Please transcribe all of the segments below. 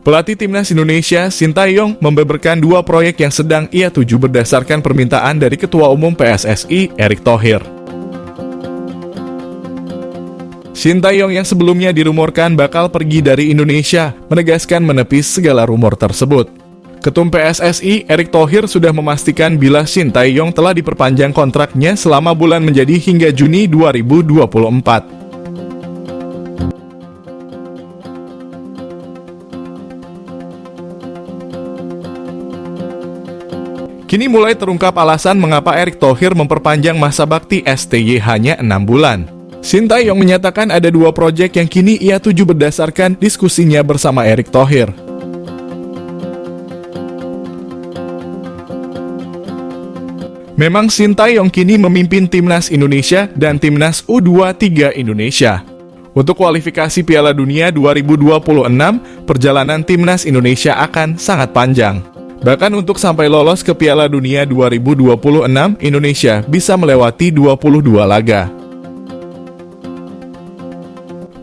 Pelatih Timnas Indonesia, Sintayong, membeberkan dua proyek yang sedang ia tuju berdasarkan permintaan dari Ketua Umum PSSI, Erick Thohir. Sintayong yang sebelumnya dirumorkan bakal pergi dari Indonesia, menegaskan menepis segala rumor tersebut. Ketum PSSI, Erick Thohir, sudah memastikan bila Sintayong telah diperpanjang kontraknya selama bulan menjadi hingga Juni 2024. Kini mulai terungkap alasan mengapa Erick Thohir memperpanjang masa bakti STY hanya 6 bulan. Sintayong menyatakan ada dua proyek yang kini ia tuju berdasarkan diskusinya bersama Erick Thohir. Memang Sintayong kini memimpin Timnas Indonesia dan Timnas U23 Indonesia. Untuk kualifikasi Piala Dunia 2026, perjalanan Timnas Indonesia akan sangat panjang. Bahkan untuk sampai lolos ke Piala Dunia 2026, Indonesia bisa melewati 22 laga.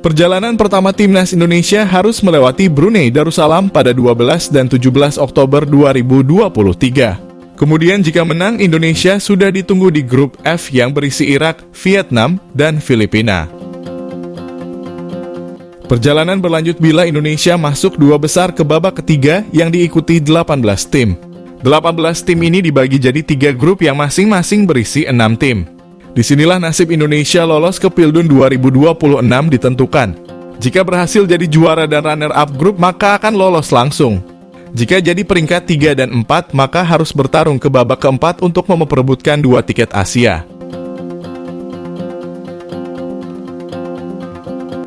Perjalanan pertama Timnas Indonesia harus melewati Brunei Darussalam pada 12 dan 17 Oktober 2023. Kemudian jika menang, Indonesia sudah ditunggu di grup F yang berisi Irak, Vietnam, dan Filipina. Perjalanan berlanjut bila Indonesia masuk dua besar ke babak ketiga yang diikuti 18 tim. 18 tim ini dibagi jadi 3 grup yang masing-masing berisi 6 tim. Disinilah nasib Indonesia lolos ke Pildun 2026 ditentukan. Jika berhasil jadi juara dan runner-up grup, maka akan lolos langsung. Jika jadi peringkat 3 dan 4, maka harus bertarung ke babak keempat untuk memperebutkan 2 tiket Asia.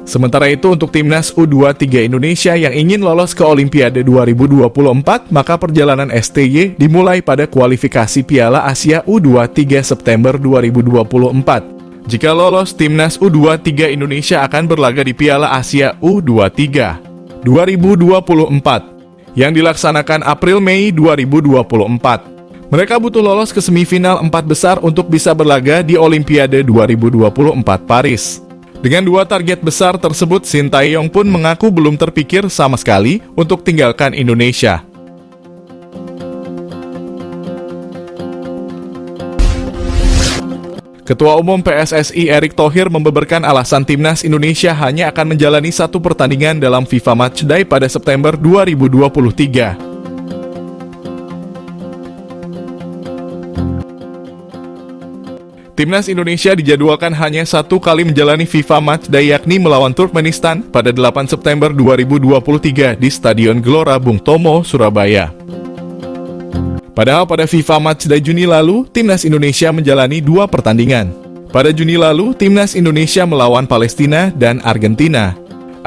Sementara itu untuk Timnas U23 Indonesia yang ingin lolos ke Olimpiade 2024, maka perjalanan STY dimulai pada kualifikasi Piala Asia U23 September 2024. Jika lolos, Timnas U23 Indonesia akan berlaga di Piala Asia U23 2024 yang dilaksanakan April-Mei 2024. Mereka butuh lolos ke semifinal 4 besar untuk bisa berlaga di Olimpiade 2024 Paris. Dengan 2 target besar tersebut, Sintayong pun mengaku belum terpikir sama sekali untuk tinggalkan Indonesia. Ketua Umum PSSI Erick Thohir membeberkan alasan Timnas Indonesia hanya akan menjalani 1 pertandingan dalam FIFA Matchday pada September 2023. Timnas Indonesia dijadwalkan hanya 1 kali menjalani FIFA Matchday, yakni melawan Turkmenistan pada 8 September 2023 di Stadion Gelora Bung Tomo, Surabaya. Padahal pada FIFA Matchday Juni lalu, Timnas Indonesia menjalani 2 pertandingan. Pada Juni lalu, Timnas Indonesia melawan Palestina dan Argentina.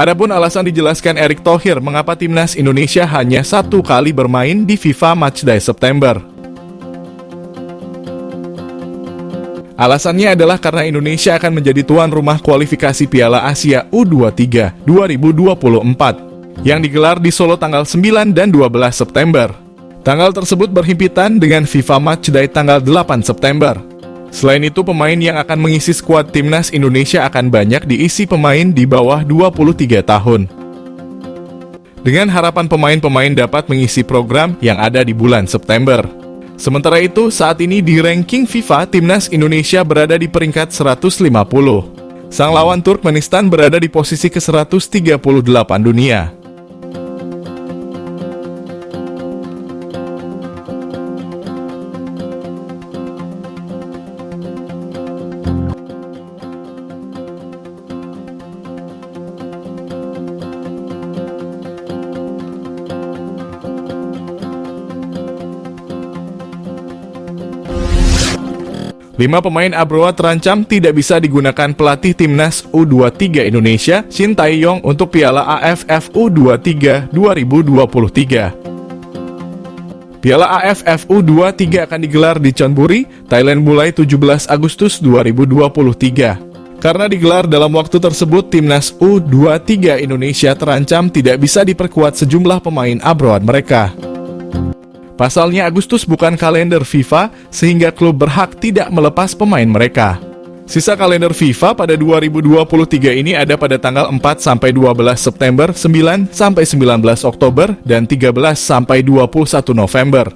Adapun alasan dijelaskan Erick Thohir mengapa Timnas Indonesia hanya 1 kali bermain di FIFA Matchday September. Alasannya adalah karena Indonesia akan menjadi tuan rumah kualifikasi Piala Asia U23 2024 yang digelar di Solo tanggal 9 dan 12 September. Tanggal tersebut berhimpitan dengan FIFA Matchday tanggal 8 September. Selain itu, pemain yang akan mengisi skuad Timnas Indonesia akan banyak diisi pemain di bawah 23 tahun. Dengan harapan pemain-pemain dapat mengisi program yang ada di bulan September. Sementara itu, saat ini di ranking FIFA, Timnas Indonesia berada di peringkat 150. Sang lawan Turkmenistan berada di posisi ke-138 dunia. Lima pemain Abroa terancam tidak bisa digunakan pelatih Timnas U23 Indonesia, Sintayong, untuk Piala AFF U23 2023. Piala AFF U23 akan digelar di Chonburi, Thailand mulai 17 Agustus 2023. Karena digelar dalam waktu tersebut, Timnas U23 Indonesia terancam tidak bisa diperkuat sejumlah pemain abroad mereka. Pasalnya Agustus bukan kalender FIFA, sehingga klub berhak tidak melepas pemain mereka. Sisa kalender FIFA pada 2023 ini ada pada tanggal 4-12 September, 9-19 Oktober, dan 13-21 November.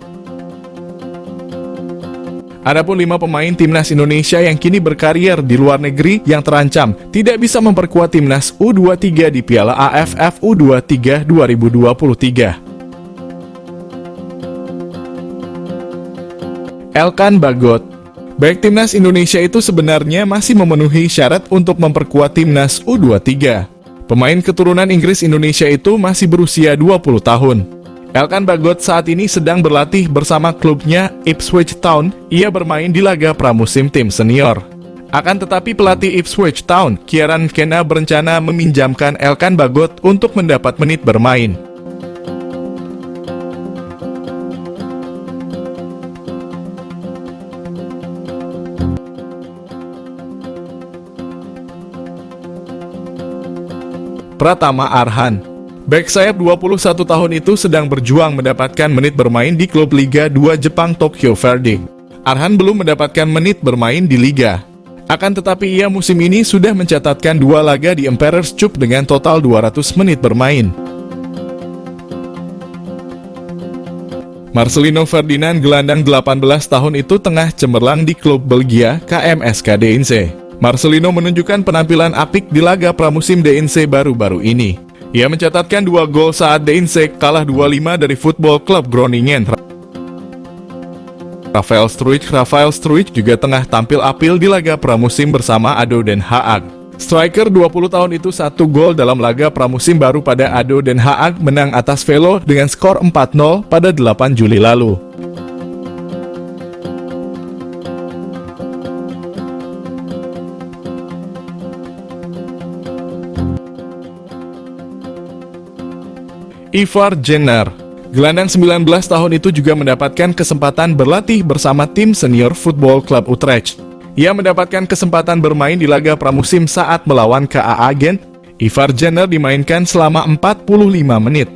Adapun 5 pemain timnas Indonesia yang kini berkarier di luar negeri yang terancam tidak bisa memperkuat timnas U23 di Piala AFF U23 2023. Elkan Bagot. Baik timnas Indonesia itu sebenarnya masih memenuhi syarat untuk memperkuat timnas U23. Pemain keturunan Inggris Indonesia itu masih berusia 20 tahun. Elkan Bagot saat ini sedang berlatih bersama klubnya Ipswich Town. Ia bermain di laga pramusim tim senior. Akan tetapi pelatih Ipswich Town, Kieran Kenna, berencana meminjamkan Elkan Bagot untuk mendapat menit bermain. Pratama Arhan. Bek sayap 21 tahun itu sedang berjuang mendapatkan menit bermain di klub Liga 2 Jepang Tokyo Verdy. Arhan belum mendapatkan menit bermain di Liga. Akan tetapi ia musim ini sudah mencatatkan 2 laga di Emperor's Cup dengan total 200 menit bermain. Marcelino Ferdinand, gelandang 18 tahun itu tengah cemerlang di klub Belgia KMSK DNC. Marcelino menunjukkan penampilan apik di laga pramusim DNC baru-baru ini. Ia mencatatkan 2 gol saat DNC kalah 2-5 dari Football Club Groningen. Rafael Struijk juga tengah tampil apil di laga pramusim bersama ADO Den Haag. Striker 20 tahun itu 1 gol dalam laga pramusim baru pada ADO Den Haag menang atas Velo dengan skor 4-0 pada 8 Juli lalu. Ivar Jenner. Gelandang 19 tahun itu juga mendapatkan kesempatan berlatih bersama tim senior Football Club Utrecht. Ia mendapatkan kesempatan bermain di laga pramusim saat melawan KAA Gent. Ivar Jenner dimainkan selama 45 menit.